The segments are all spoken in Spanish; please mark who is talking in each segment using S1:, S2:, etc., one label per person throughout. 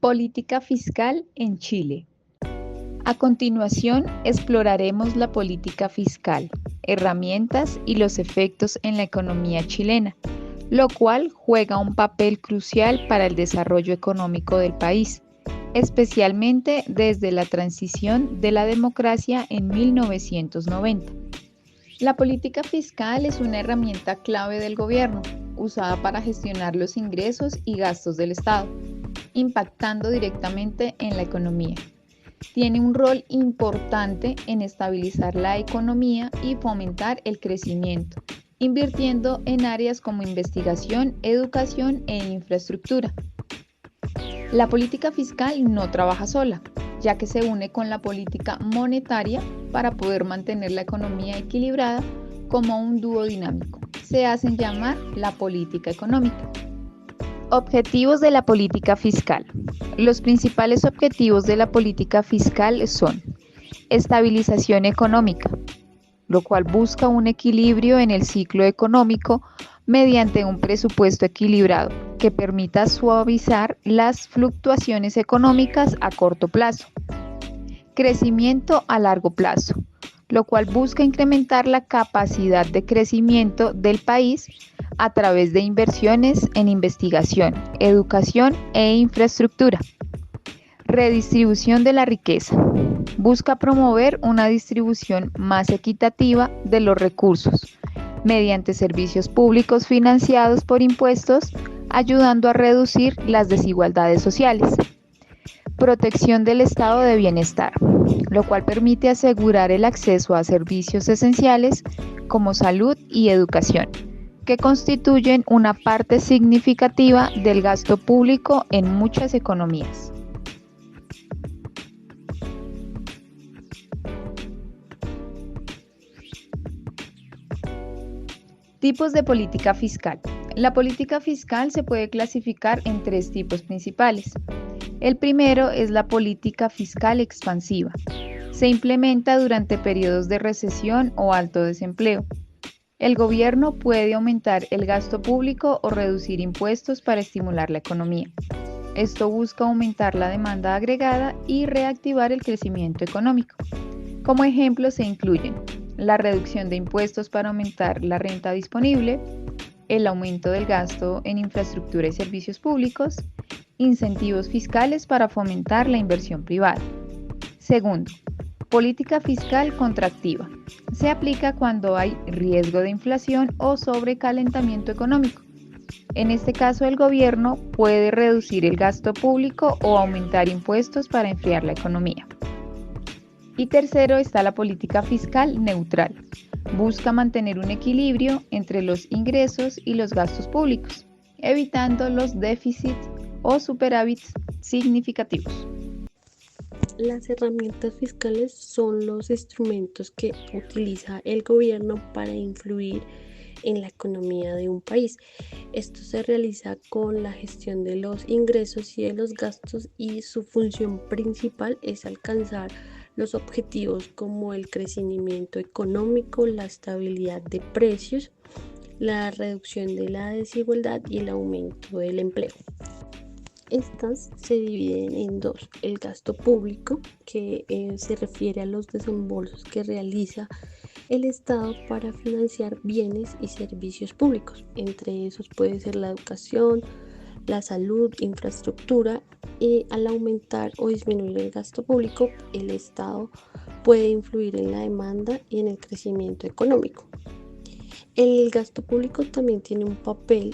S1: Política fiscal en Chile. A continuación, exploraremos la política fiscal, herramientas y los efectos en la economía chilena, lo cual juega un papel crucial para el desarrollo económico del país, especialmente desde la transición de la democracia en 1990. La política fiscal es una herramienta clave del gobierno, usada para gestionar los ingresos y gastos del Estado, impactando directamente en la economía. Tiene un rol importante en estabilizar la economía y fomentar el crecimiento, invirtiendo en áreas como investigación, educación e infraestructura. La política fiscal no trabaja sola, ya que se une con la política monetaria para poder mantener la economía equilibrada como un dúo dinámico. Se hacen llamar la política económica. Objetivos de la política fiscal. Los principales objetivos de la política fiscal son estabilización económica, lo cual busca un equilibrio en el ciclo económico mediante un presupuesto equilibrado que permita suavizar las fluctuaciones económicas a corto plazo. Crecimiento a largo plazo, lo cual busca incrementar la capacidad de crecimiento del país a través de inversiones en investigación, educación e infraestructura. Redistribución de la riqueza. Busca promover una distribución más equitativa de los recursos mediante servicios públicos financiados por impuestos, ayudando a reducir las desigualdades sociales. Protección del estado de bienestar, lo cual permite asegurar el acceso a servicios esenciales como salud y educación, que constituyen una parte significativa del gasto público en muchas economías. Tipos de política fiscal. La política fiscal se puede clasificar en tres tipos principales. El primero es la política fiscal expansiva. Se implementa durante periodos de recesión o alto desempleo. El gobierno puede aumentar el gasto público o reducir impuestos para estimular la economía. Esto busca aumentar la demanda agregada y reactivar el crecimiento económico. Como ejemplo se incluyen la reducción de impuestos para aumentar la renta disponible, el aumento del gasto en infraestructura y servicios públicos, incentivos fiscales para fomentar la inversión privada. Segundo, política fiscal contractiva. Se aplica cuando hay riesgo de inflación o sobrecalentamiento económico. En este caso, el gobierno puede reducir el gasto público o aumentar impuestos para enfriar la economía. Y tercero está la política fiscal neutral. Busca mantener un equilibrio entre los ingresos y los gastos públicos, evitando los déficits o superávits significativos.
S2: Las herramientas fiscales son los instrumentos que utiliza el gobierno para influir en la economía de un país. Esto se realiza con la gestión de los ingresos y de los gastos, y su función principal es alcanzar los objetivos como el crecimiento económico, la estabilidad de precios, la reducción de la desigualdad y el aumento del empleo. Estas se dividen en dos: el gasto público, que se refiere a los desembolsos que realiza el Estado para financiar bienes y servicios públicos. Entre esos puede ser la educación, la salud, infraestructura, y al aumentar o disminuir el gasto público, el Estado puede influir en la demanda y en el crecimiento económico. El gasto público también tiene un papel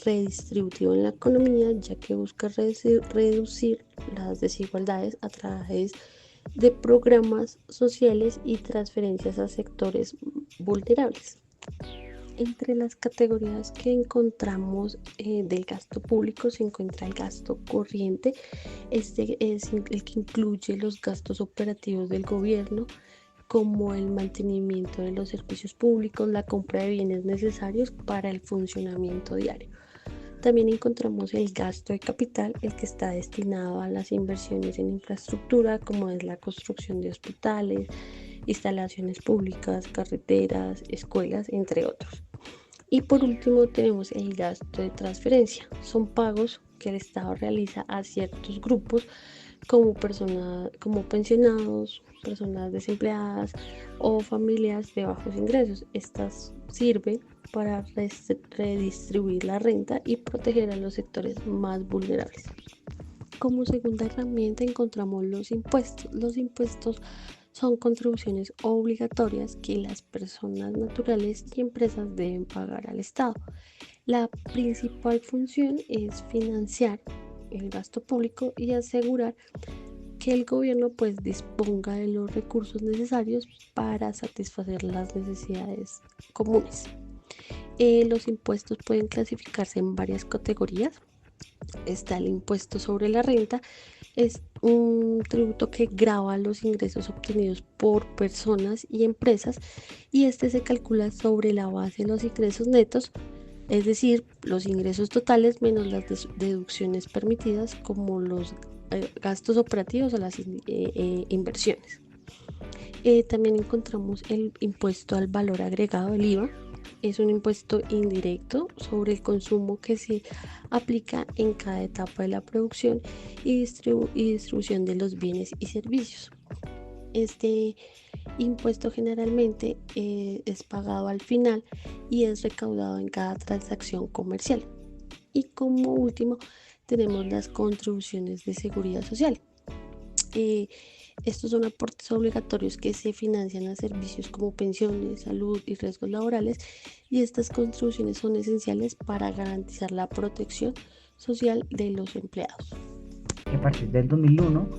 S2: redistributivo en la economía, ya que busca reducir las desigualdades a través de programas sociales y transferencias a sectores vulnerables. Entre las categorías que encontramos del gasto público se encuentra el gasto corriente. Este es el que incluye los gastos operativos del gobierno, como el mantenimiento de los servicios públicos, la compra de bienes necesarios para el funcionamiento diario. También encontramos el gasto de capital, el que está destinado a las inversiones en infraestructura, como es la construcción de hospitales, instalaciones públicas, carreteras, escuelas, entre otros. Y por último tenemos el gasto de transferencia. Son pagos que el Estado realiza a ciertos grupos como como pensionados, personas desempleadas o familias de bajos ingresos. Estas sirven para redistribuir la renta y proteger a los sectores más vulnerables. Como segunda herramienta encontramos los impuestos. Los impuestos son contribuciones obligatorias que las personas naturales y empresas deben pagar al Estado. La principal función es financiar el gasto público y asegurar que el gobierno disponga de los recursos necesarios para satisfacer las necesidades comunes. Los impuestos pueden clasificarse en varias categorías. Está el impuesto sobre la renta, es un tributo que grava los ingresos obtenidos por personas y empresas, y este se calcula sobre la base de los ingresos netos, es decir, los ingresos totales menos las deducciones permitidas como los gastos operativos o las inversiones. También encontramos el impuesto al valor agregado, el IVA. Es un impuesto indirecto sobre el consumo que se aplica en cada etapa de la producción y distribución de los bienes y servicios. Este impuesto generalmente es pagado al final y es recaudado en cada transacción comercial. Y como último tenemos las contribuciones de seguridad social. Estos son aportes obligatorios que se financian a servicios como pensiones, salud y riesgos laborales, y estas contribuciones son esenciales para garantizar la protección social de los empleados.
S3: A partir del 2001,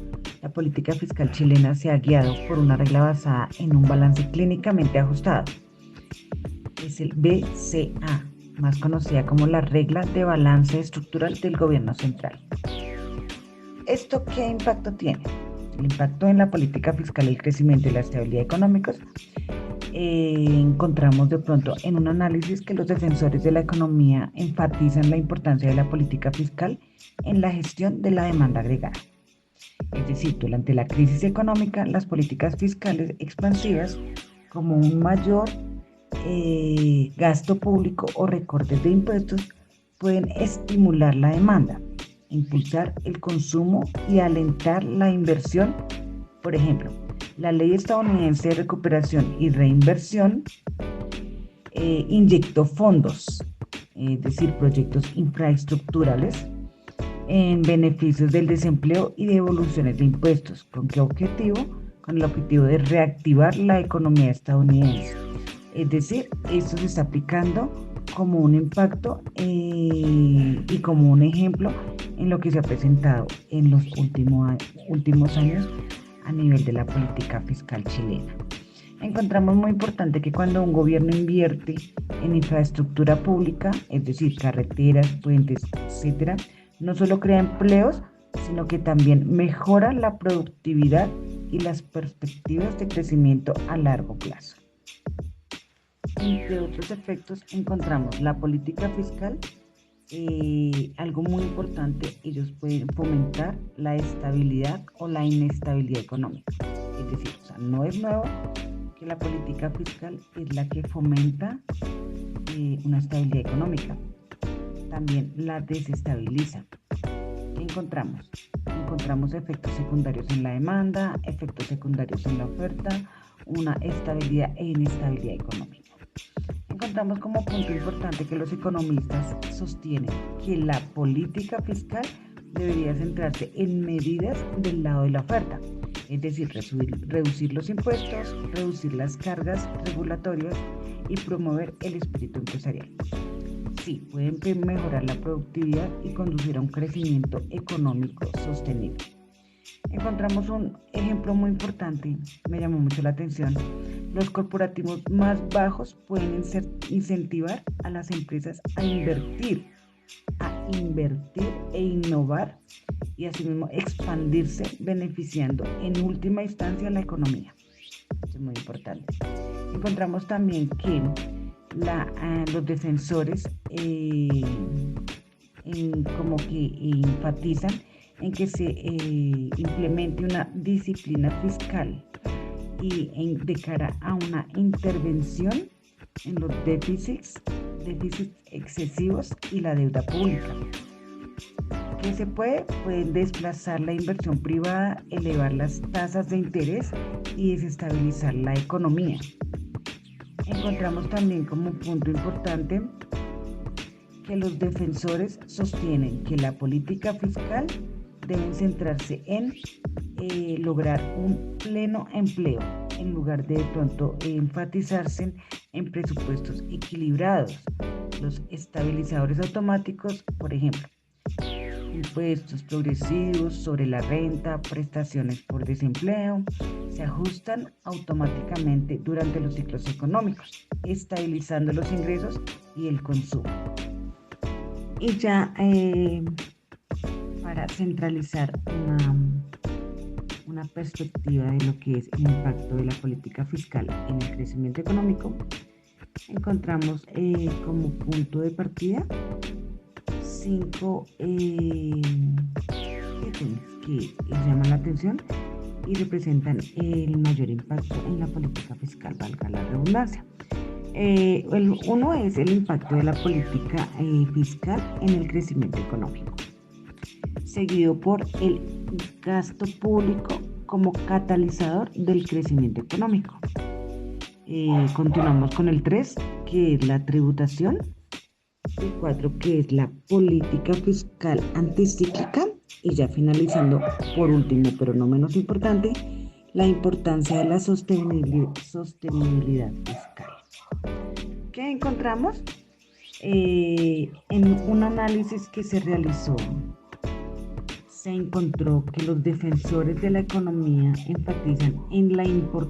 S3: la política fiscal chilena se ha guiado por una regla basada en un balance clínicamente ajustado. Es el BCA, más conocida como la regla de balance estructural del gobierno central. ¿Esto qué impacto tiene? El impacto en la política fiscal, el crecimiento y la estabilidad económicos. Encontramos de pronto en un análisis que los defensores de la economía enfatizan la importancia de la política fiscal en la gestión de la demanda agregada. Es decir, durante la crisis económica, las políticas fiscales expansivas, como un mayor gasto público o recortes de impuestos, pueden estimular la demanda, impulsar el consumo y alentar la inversión. Por ejemplo, la Ley Estadounidense de Recuperación y Reinversión inyectó fondos, es decir, proyectos infraestructurales en beneficios del desempleo y devoluciones de impuestos. ¿Con qué objetivo? Con el objetivo de reactivar la economía estadounidense. Es decir, esto se está aplicando como un impacto y como un ejemplo en lo que se ha presentado en los últimos años a nivel de la política fiscal chilena. Encontramos muy importante que cuando un gobierno invierte en infraestructura pública, es decir, carreteras, puentes, etcétera, no solo crea empleos, sino que también mejora la productividad y las perspectivas de crecimiento a largo plazo. Entre otros efectos encontramos la política fiscal. Algo muy importante, ellos pueden fomentar la estabilidad o la inestabilidad económica. Es decir, no es nuevo que la política fiscal es la que fomenta una estabilidad económica. También la desestabiliza. ¿Qué encontramos? Encontramos efectos secundarios en la demanda, efectos secundarios en la oferta, una estabilidad e inestabilidad económica. Encontramos como punto importante que los economistas sostienen que la política fiscal debería centrarse en medidas del lado de la oferta, es decir, reducir los impuestos, reducir las cargas regulatorias y promover el espíritu empresarial. Sí, pueden mejorar la productividad y conducir a un crecimiento económico sostenible. Encontramos un ejemplo muy importante, me llamó mucho la atención. Los corporativos más bajos pueden incentivar a las empresas a invertir e innovar y asimismo expandirse, beneficiando en última instancia a la economía. Eso es muy importante. Encontramos también que los defensores como que enfatizan en que se implemente una disciplina fiscal y de cara a una intervención en los déficits excesivos y la deuda pública. ¿Qué se puede? Pueden desplazar la inversión privada, elevar las tasas de interés y desestabilizar la economía. Encontramos también como punto importante que los defensores sostienen que la política fiscal debe centrarse en lograr un pleno empleo, en lugar de pronto enfatizarse en presupuestos equilibrados. Los estabilizadores automáticos, por ejemplo, impuestos progresivos sobre la renta, prestaciones por desempleo, se ajustan automáticamente durante los ciclos económicos, estabilizando los ingresos y el consumo. Y ya para centralizar una perspectiva de lo que es el impacto de la política fiscal en el crecimiento económico, encontramos como punto de partida 5 ítems que llaman la atención y representan el mayor impacto en la política fiscal, valga la redundancia. El uno es el impacto de la política fiscal en el crecimiento económico, seguido por el gasto público como catalizador del crecimiento económico. Continuamos con el 3, que es la tributación, el 4, que es la política fiscal anticíclica, y ya finalizando, por último, pero no menos importante, la importancia de la sostenibilidad fiscal. ¿Qué encontramos? En un análisis que se realizó, se encontró que los defensores de la economía enfatizan en la importancia